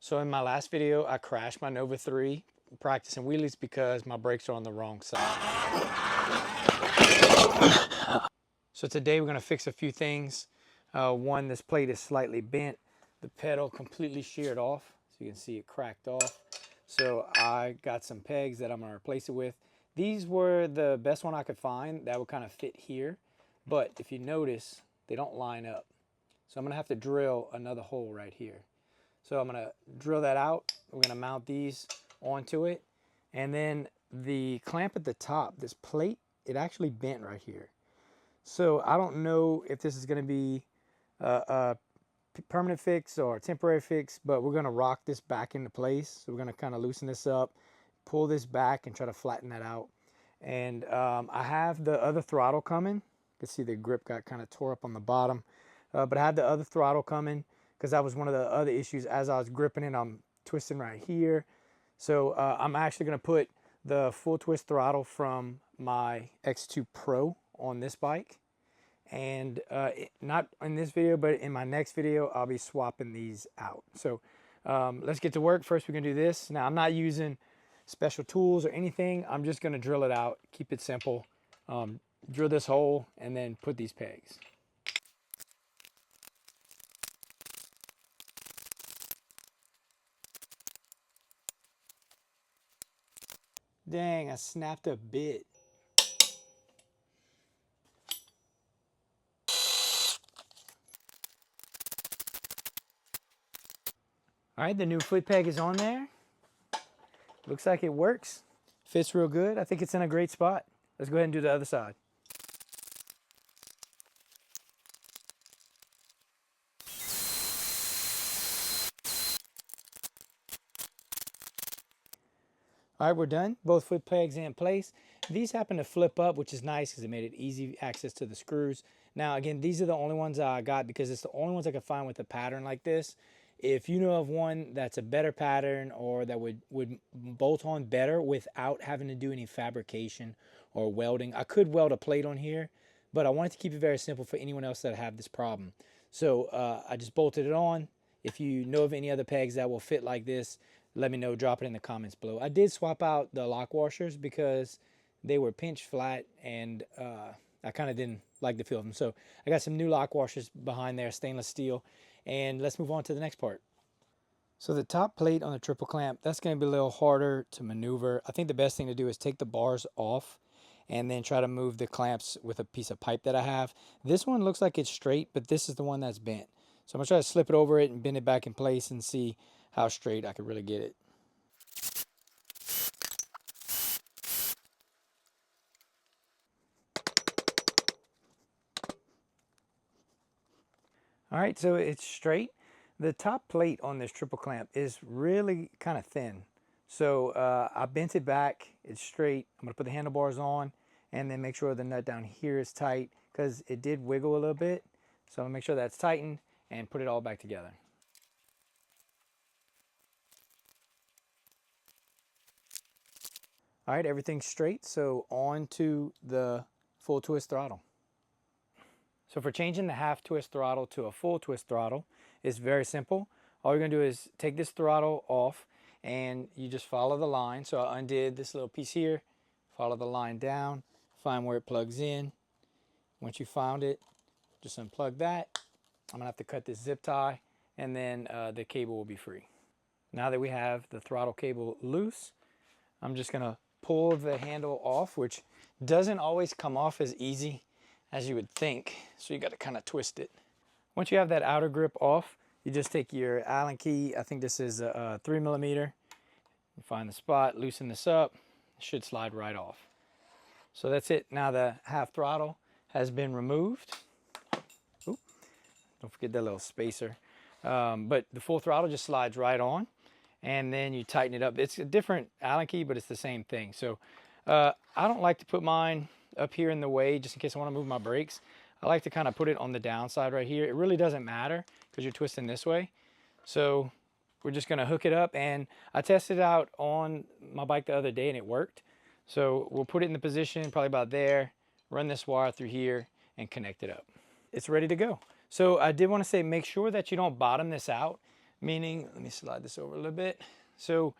So in my last video, I crashed my Nova 3 practicing wheelies because my brakes are on the wrong side. So today we're gonna fix a few things. One, this plate is slightly bent. The pedal completely sheared off. So you can see it cracked off. So I got some pegs that I'm gonna replace it with. These were the best one I could find that would kind of fit here. But if you notice, they don't line up. So I'm gonna have to drill another hole right here. So I'm gonna drill that out. We're gonna mount these onto it. And then the clamp at the top, this plate, it actually bent right here. So I don't know if this is gonna be a permanent fix or a temporary fix, but we're gonna rock this back into place. So we're gonna kind of loosen this up, pull this back and try to flatten that out. And I have the other throttle coming. You can see the grip got kind of tore up on the bottom. But I had the other throttle coming because that was one of the other issues. As I was gripping it, I'm twisting right here. So I'm actually going to put the full twist throttle from my X2 Pro on this bike. And not in this video, but in my next video, I'll be swapping these out. So let's get to work. First, we're going to do this. Now, I'm not using special tools or anything. I'm just going to drill it out, keep it simple. Drill this hole and then put these pegs. Dang, I snapped a bit. All right, the new foot peg is on there. Looks like it works. Fits real good. I think it's in a great spot. Let's go ahead and do the other side. All right, we're done. Both foot pegs in place. These happen to flip up, which is nice because it made it easy access to the screws. Now, again, these are the only ones I got because it's the only ones I could find with a pattern like this. If you know of one that's a better pattern or that would bolt on better without having to do any fabrication or welding, I could weld a plate on here, but I wanted to keep it very simple for anyone else that have this problem. So I just bolted it on. If you know of any other pegs that will fit like this, let me know, drop it in the comments below. I did swap out the lock washers because they were pinch flat and I kind of didn't like the feel of them. So I got some new lock washers behind there, stainless steel. And let's move on to the next part. So the top plate on the triple clamp, that's going to be a little harder to maneuver. I think the best thing to do is take the bars off and then try to move the clamps with a piece of pipe that I have. This one looks like it's straight, but this is the one that's bent. So I'm going to try to slip it over it and bend it back in place and see how straight I can really get it. All right, so it's straight. The top plate on this triple clamp is really kind of thin. So I bent it back, it's straight. I'm gonna put the handlebars on and then make sure the nut down here is tight because it did wiggle a little bit. So I'm gonna make sure that's tightened and put it all back together. All right, everything's straight, so on to the full twist throttle. So for changing the half twist throttle to a full twist throttle, it's very simple. All you're gonna do is take this throttle off and you just follow the line. So I undid this little piece here, follow the line down, find where it plugs in. Once you found it, just unplug that. I'm gonna have to cut this zip tie and then the cable will be free. Now that we have the throttle cable loose, I'm just gonna pull the handle off, which doesn't always come off as easy as you would think. So you got to kind of twist it. Once you have that outer grip off, you just take your Allen key. I think this is a 3mm. You find the spot, loosen this up, it should slide right off. So that's it. Now the half throttle has been removed. Ooh, don't forget that little spacer. But the full throttle just slides right on. And then you tighten it up. It's a different Allen key, but it's the same thing. So I don't like to put mine up here in the way just in case I want to move my brakes. I like to kind of put it on the downside right here. It really doesn't matter because you're twisting this way. So we're just going to hook it up, and I tested it out on my bike the other day and it worked. So we'll put it in the position probably about there, run this wire through here and connect it up. It's ready to go. So I did want to say, make sure that you don't bottom this out. Meaning, let me slide this over a little bit. So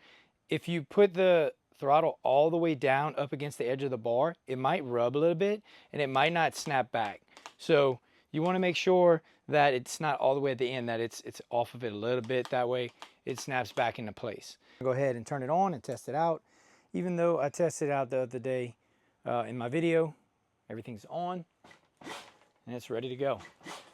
if you put the throttle all the way down up against the edge of the bar, it might rub a little bit and it might not snap back. So you want to make sure that it's not all the way at the end, that it's off of it a little bit. That way it snaps back into place. Go ahead and turn it on and test it out. Even though I tested it out the other day in my video, everything's on and it's ready to go.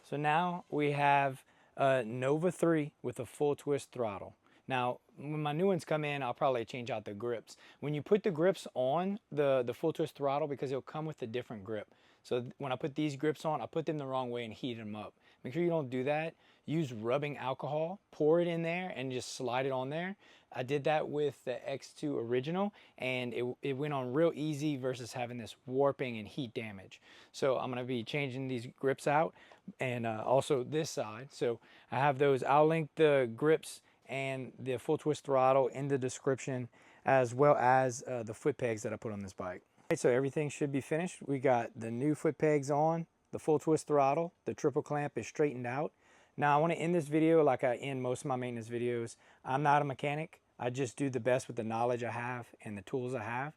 So now we have a Nova 3 with a full twist throttle. Now, when my new ones come in, I'll probably change out the grips. When you put the grips on the full twist throttle, because it'll come with a different grip. So when I put these grips on, I put them the wrong way and heat them up. Make sure you don't do that. Use rubbing alcohol, pour it in there and just slide it on there. I did that with the X2 original and it went on real easy versus having this warping and heat damage. So I'm gonna be changing these grips out and also this side. So I have those, I'll link the grips and the full twist throttle in the description, as well as the foot pegs that I put on this bike. Okay, so everything should be finished. We got the new foot pegs on, the full twist throttle, the triple clamp is straightened out. Now I want to end this video like I end most of my maintenance videos. I'm not a mechanic. I just do the best with the knowledge I have and the tools I have.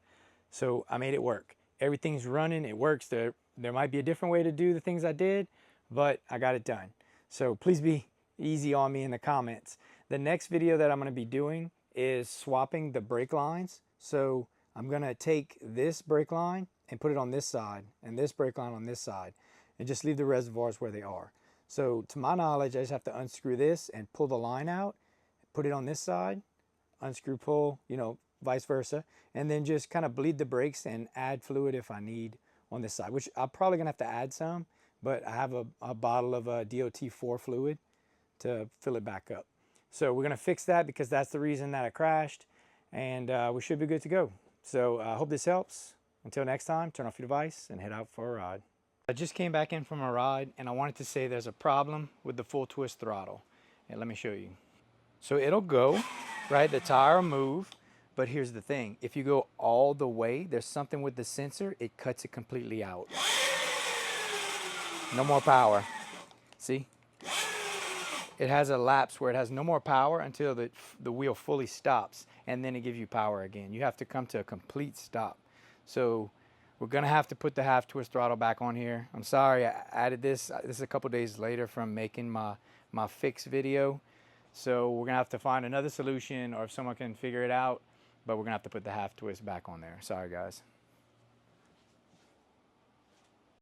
So I made it work. Everything's running, it works. There might be a different way to do the things I did, but I got it done. So please be easy on me in the comments. The next video that I'm going to be doing is swapping the brake lines. So I'm going to take this brake line and put it on this side and this brake line on this side and just leave the reservoirs where they are. So to my knowledge, I just have to unscrew this and pull the line out, put it on this side, unscrew, pull, you know, vice versa, and then just kind of bleed the brakes and add fluid if I need on this side, which I'm probably going to have to add some, but I have a bottle of DOT4 fluid to fill it back up. So we're going to fix that because that's the reason that I crashed, and we should be good to go. So I hope this helps. Until next time, turn off your device and head out for a ride. I just came back in from a ride and I wanted to say there's a problem with the full twist throttle. And let me show you. So it'll go, right? The tire will move, but here's the thing. If you go all the way, there's something with the sensor, it cuts it completely out. No more power. See? It has a lapse where it has no more power until the wheel fully stops, and then it gives you power again. You have to come to a complete stop. So we're gonna have to put the half twist throttle back on here. I'm sorry I added this. This is a couple days later from making my fix video. So we're gonna have to find another solution, or if someone can figure it out, but we're gonna have to put the half twist back on there. Sorry guys.